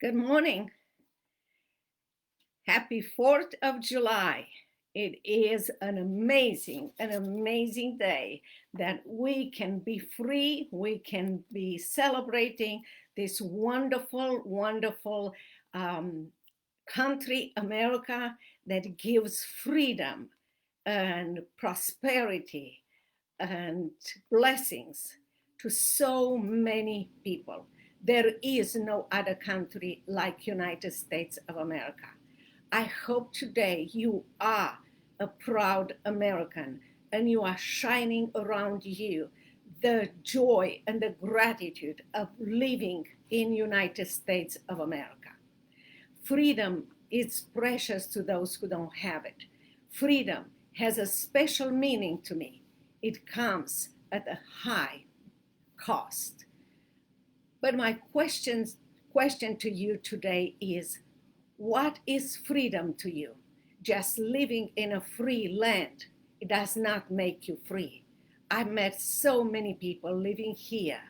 Good morning. Happy 4th of July. It is an amazing day that we can be free. We can be celebrating this wonderful country, America, that gives freedom and prosperity and blessings to so many people. There is no other country like United States of America. I hope today you are a proud American and you are shining around you the joy and the gratitude of living in United States of America. Freedom is precious to those who don't have it. Freedom has a special meaning to me. It comes at a high cost. But my question to you today is, what is freedom to you? Just living in a free land, it does not make you free. I met so many people living here,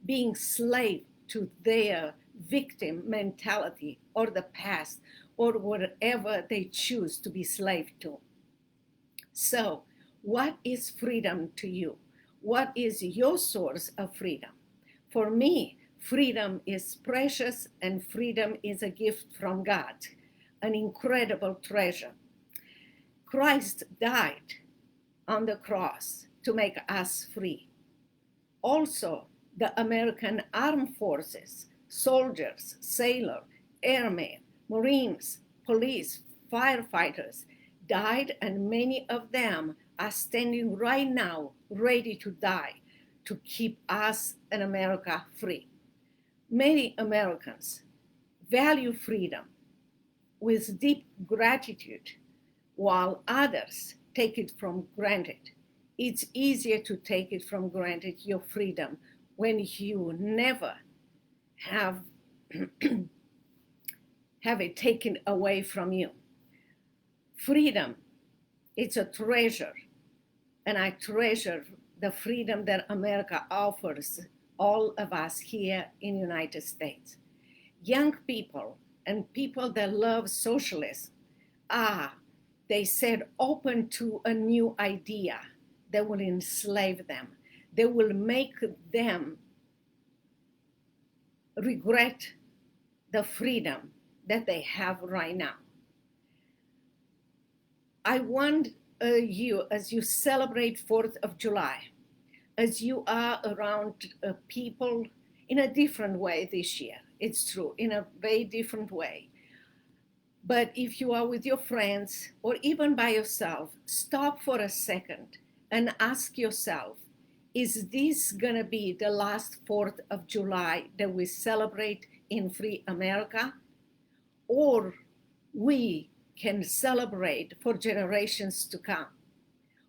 being slave to their victim mentality or the past or whatever they choose to be slave to. So, what is freedom to you? What is your source of freedom? For me, freedom is precious and freedom is a gift from God, an incredible treasure. Christ died on the cross to make us free. Also, the American Armed Forces, soldiers, sailors, airmen, Marines, police, firefighters died, and many of them are standing right now ready to die to keep us and America free. Many Americans value freedom with deep gratitude, while others take it for granted. It's easier to take it for granted, your freedom, when you never have it taken away from you. Freedom, it's a treasure, and I treasure the freedom that America offers all of us here in the United States. Young people and people that love socialism they said, open to a new idea that will enslave them. They will make them regret the freedom that they have right now. I want you, as you celebrate 4th of July, as you are around people in a different way this year, it's true, in a very different way. But if you are with your friends or even by yourself, stop for a second and ask yourself, is this going to be the last 4th of July that we celebrate in free America? Or we can celebrate for generations to come?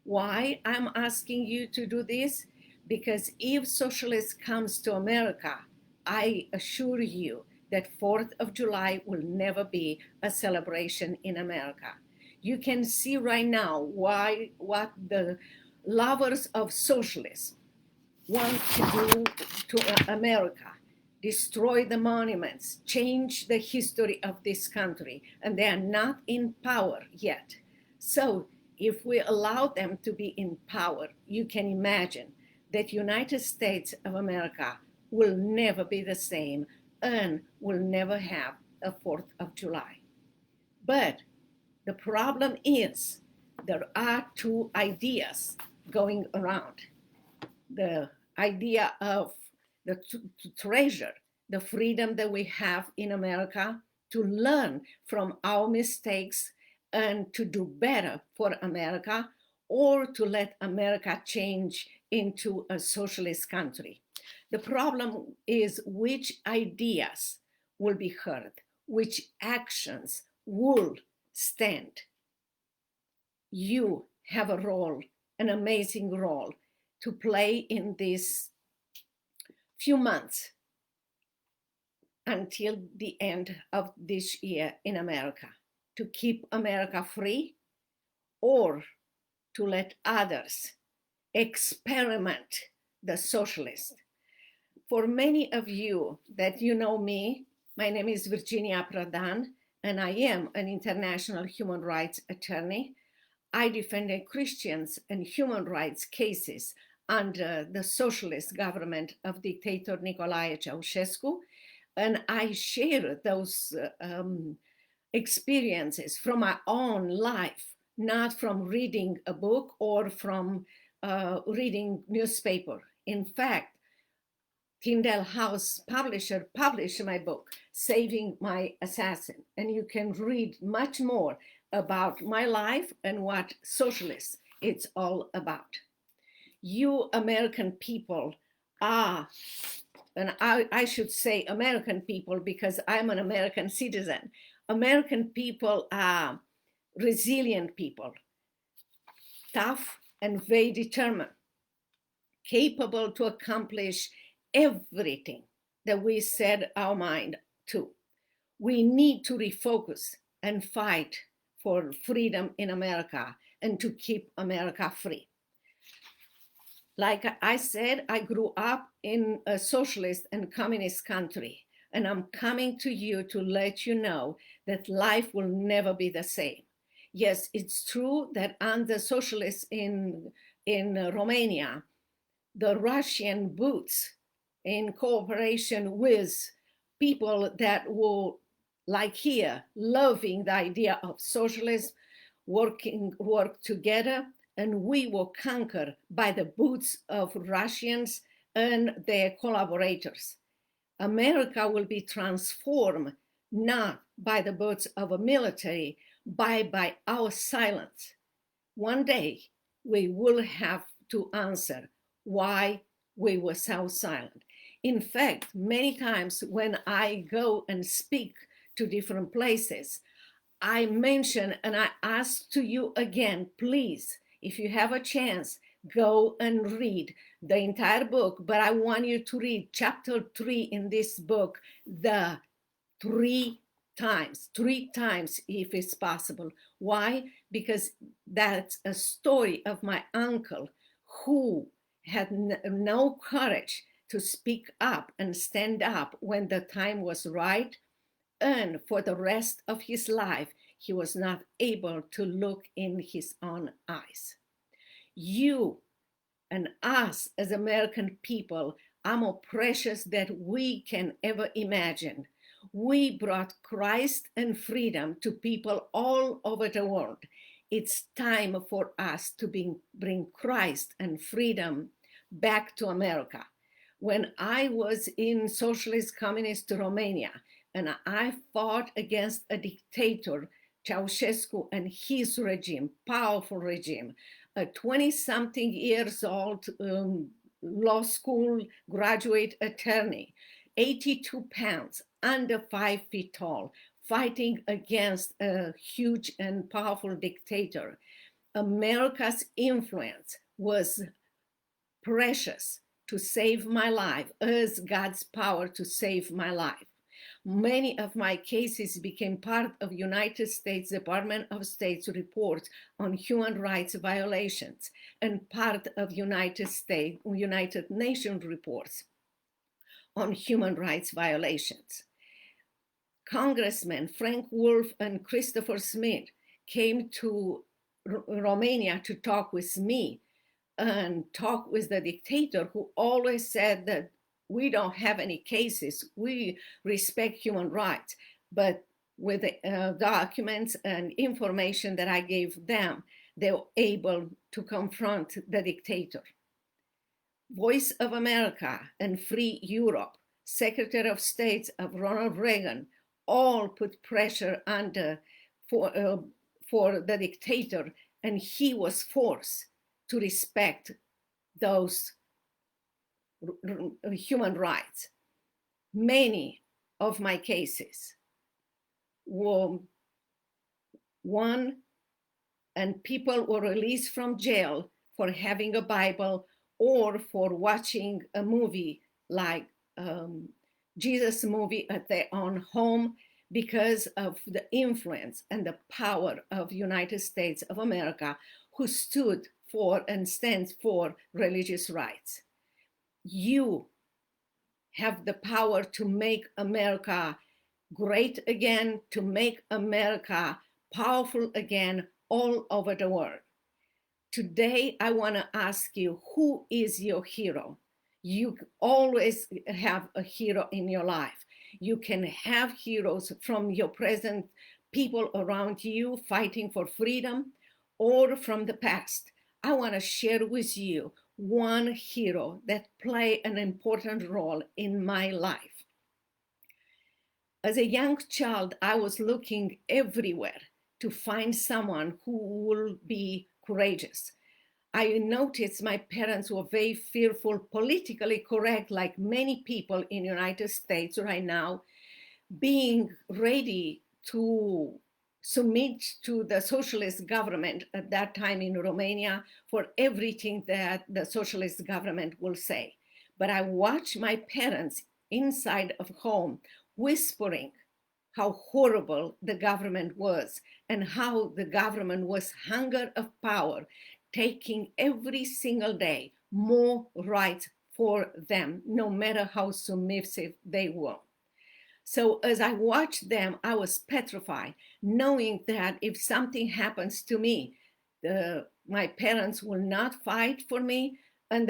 Why I'm asking you to do this? Because if socialism comes to America, I assure you that 4th of July will never be a celebration in America. You can see right now what the lovers of socialism want to do to America: destroy the monuments, change the history of this country, and they are not in power yet. So if we allow them to be in power, you can imagine that United States of America will never be the same and will never have a 4th of July. But the problem is there are two ideas going around. The idea of to treasure the freedom that we have in America, to learn from our mistakes and to do better for America, or to let America change into a socialist country. The problem is which ideas will be heard, which actions will stand. You have a role, an amazing role to play in these few months until the end of this year in America, to keep America free or to let others experiment the socialist. For many of you that you know me, My name is Virginia Prodan, and I am an international human rights attorney. I defended Christians and human rights cases under the socialist government of dictator Nicolae Ceausescu, and I share those experiences from my own life, not from reading a book or from reading newspaper. In fact, Tyndale House publisher published my book, Saving My Assassin, and you can read much more about my life and what socialist it's all about. You American people are, and I should say American people because I'm an American citizen. American people are resilient people, tough and very determined, capable to accomplish everything that we set our mind to. We need to refocus and fight for freedom in America and to keep America free. Like I said, I grew up in a socialist and communist country, and I'm coming to you to let you know that life will never be the same. Yes, it's true that under socialists in Romania, the Russian boots in cooperation with people that were like here, loving the idea of socialism, work together, and we were conquered by the boots of Russians and their collaborators. America will be transformed not by the boots of a military, but by our silence. One day we will have to answer why we were so silent. In fact, many times when I go and speak to different places, I mention and I ask to you again, please, if you have a chance, go and read the entire book. But I want you to read chapter 3 in this book, the three times if it's possible. Why? Because that's a story of my uncle who had no courage to speak up and stand up when the time was right. And for the rest of his life, he was not able to look in his own eyes. You and us as American people are more precious than we can ever imagine. We brought Christ and freedom to people all over the world. It's time for us to bring Christ and freedom back to America. When I was in socialist communist Romania, and I fought against a dictator, Ceausescu, and his regime, powerful regime, a 20-something years old law school graduate attorney, 82 pounds, under 5 feet tall, fighting against a huge and powerful dictator. America's influence was precious to save my life, as God's power to save my life. Many of my cases became part of United States Department of State's report on human rights violations and part of United Nations reports on human rights violations. Congressmen Frank Wolf and Christopher Smith came to Romania to talk with me and talk with the dictator, who always said that we don't have any cases, we respect human rights. But with the documents and information that I gave them, they were able to confront the dictator. Voice of America and Free Europe, Secretary of State of Ronald Reagan, all put pressure under for the dictator, and he was forced to respect those human rights. Many of my cases were won, and people were released from jail for having a Bible or for watching a movie like Jesus movie at their own home, because of the influence and the power of United States of America, who stood for and stands for religious rights. You have the power to make America great again, to make America powerful again all over the world. Today, I want to ask you, who is your hero? You always have a hero in your life. You can have heroes from your present people around you fighting for freedom, or from the past. I want to share with you one hero that played an important role in my life. As a young child, I was looking everywhere to find someone who will be courageous. I noticed my parents were very fearful, politically correct, like many people in the United States right now, being ready to submit to the socialist government at that time in Romania for everything that the socialist government will say. But I watched my parents inside of home whispering how horrible the government was and how the government was hunger of power, taking every single day more rights for them, no matter how submissive they were. So as I watched them, I was petrified, knowing that if something happens to me, my parents will not fight for me, and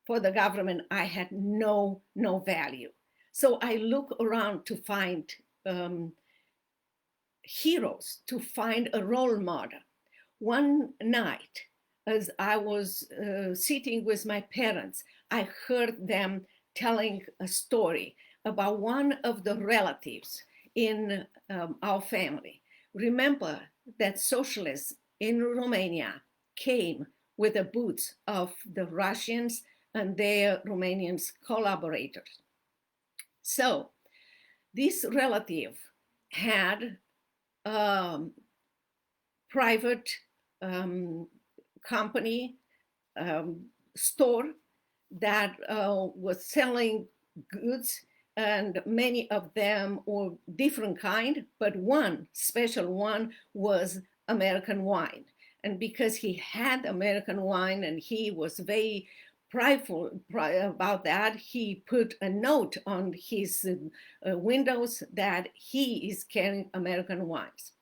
for the government, I had no value. So I look around to find heroes, to find a role model. One night, as I was sitting with my parents, I heard them telling a story about one of the relatives in our family. Remember that socialists in Romania came with the boots of the Russians and their Romanian collaborators. So this relative had a private company store that was selling goods, and many of them were different kind, but one special one was American wine. And because he had American wine and he was very prideful about that, he put a note on his windows that he is carrying American wines.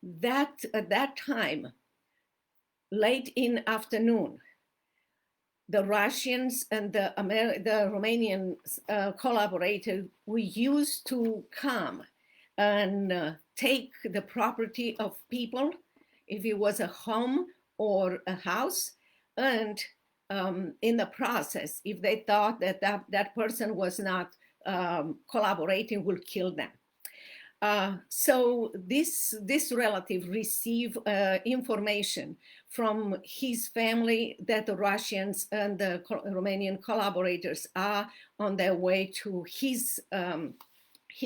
That at that time, late in afternoon, the Russians and the Romanian collaborators were used to come and take the property of people, if it was a home or a house, and in the process, if they thought that that person was not collaborating, will kill them. So this relative received information from his family that the Russians and the Romanian collaborators are on their way to his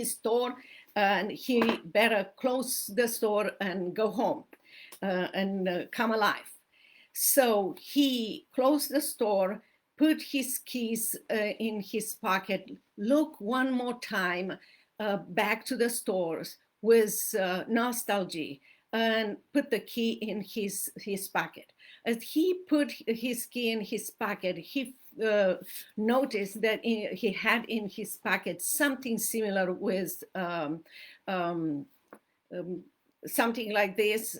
store, and he better close the store and go home and come alive. So he closed the store, put his keys in his pocket, look one more time back to the stores with nostalgia, and put the key in his pocket. As he put his key in his pocket, he noticed that he had in his pocket something similar with something like this,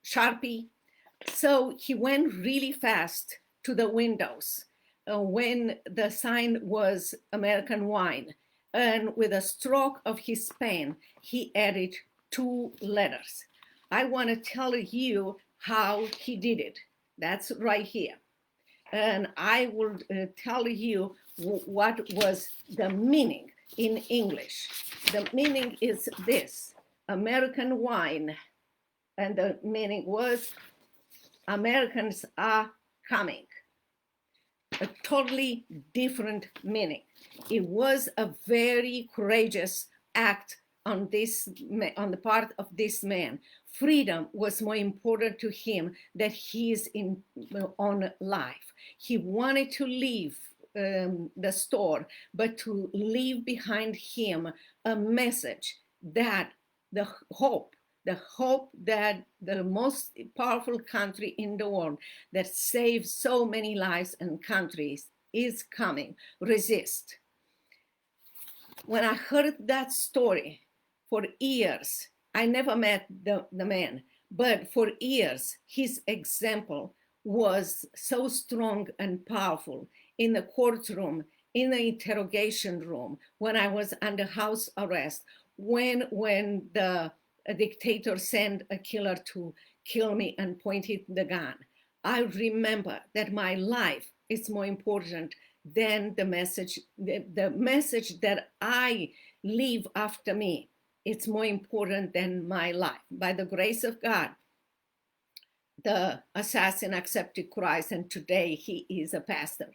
Sharpie. So he went really fast to the windows when the sign was American wine. And with a stroke of his pen, he added 2 letters. I want to tell you how he did it. That's right here. And I will tell you what was the meaning in English. The meaning is this: American wine. And the meaning was Americans are coming. A totally different meaning. It was a very courageous act on the part of this man. Freedom was more important to him than his own life. He wanted to leave the store, but to leave behind him a message that the hope that the most powerful country in the world that saves so many lives and countries is coming. Resist. When I heard that story for years, I never met the man, but for years, his example was so strong and powerful in the courtroom, in the interrogation room, when I was under house arrest, when the dictator sent a killer to kill me and pointed the gun. I remember that my life is more important than the message that I leave after me. It's more important than my life. By the grace of God, the assassin accepted Christ, and today he is a pastor.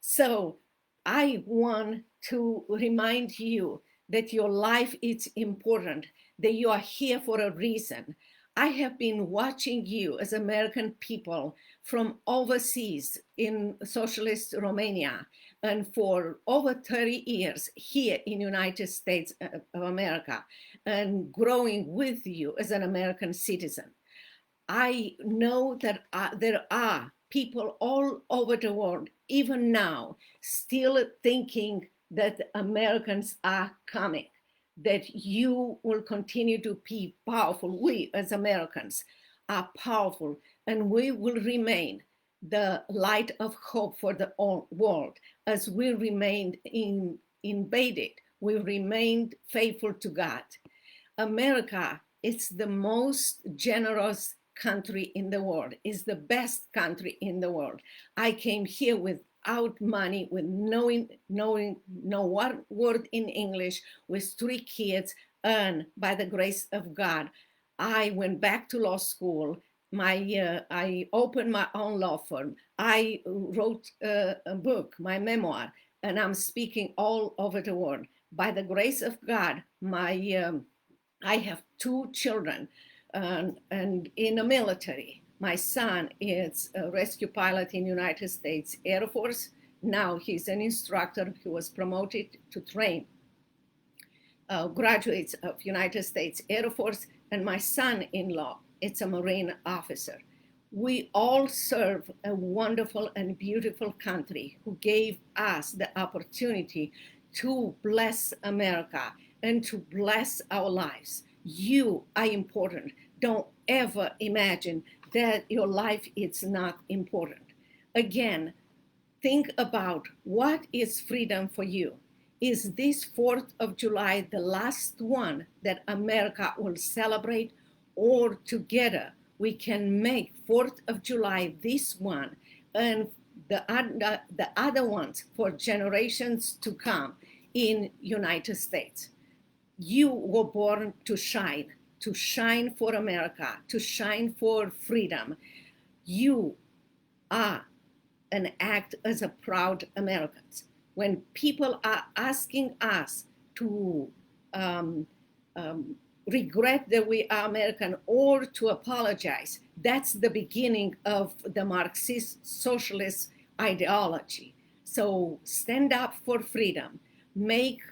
So I want to remind you that your life is important, that you are here for a reason. I have been watching you as American people from overseas in Socialist Romania and for over 30 years here in United States of America and growing with you as an American citizen. I know that there are people all over the world, even now, still thinking that Americans are coming, that you will continue to be powerful. We as Americans are powerful, and we will remain the light of hope for the world as we remained invaded. We remained faithful to God. America is the most generous country in the world, is the best country in the world. I came here without money, with knowing no one word in English, with 3 kids, and by the grace of God, I went back to law school. I opened my own law firm. I wrote a book, my memoir, and I'm speaking all over the world. By the grace of God, I have 2 children. And in the military, my son is a rescue pilot in United States Air Force. Now he's an instructor. He was promoted to train graduates of United States Air Force. And my son-in-law, it's a Marine officer. We all serve a wonderful and beautiful country who gave us the opportunity to bless America and to bless our lives. You are important. Don't ever imagine that your life is not important. Again, think about what is freedom for you. Is this 4th of July the last one that America will celebrate, or together we can make 4th of July this one and the other ones for generations to come in United States? You were born to shine for America, to shine for freedom. You are an act as a proud Americans. When people are asking us to regret that we are American or to apologize, that's the beginning of the Marxist socialist ideology. So stand up for freedom. Make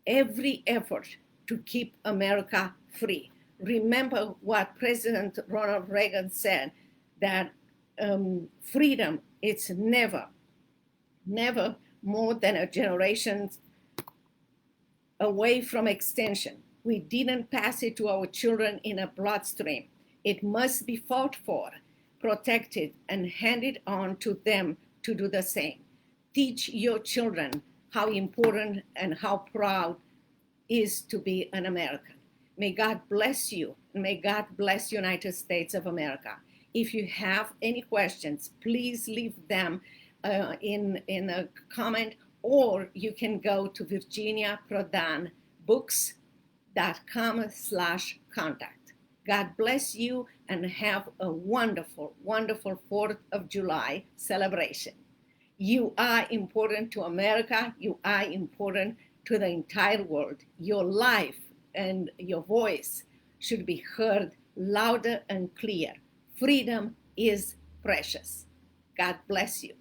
every effort to keep America free. Remember what President Ronald Reagan said, that freedom is never more than a generation away from extinction. We didn't pass it to our children in a bloodstream. It must be fought for, protected, and handed on to them to do the same. Teach your children how important and how proud is to be an American. May God bless you, and may God bless United States of America. If you have any questions, please leave them in a comment, or you can go to virginiaprodanbooks.com/contact. God bless you, and have a wonderful, wonderful 4th of July celebration. You are important to America. You are important to the entire world. Your life and your voice should be heard louder and clear. Freedom is precious. God bless you.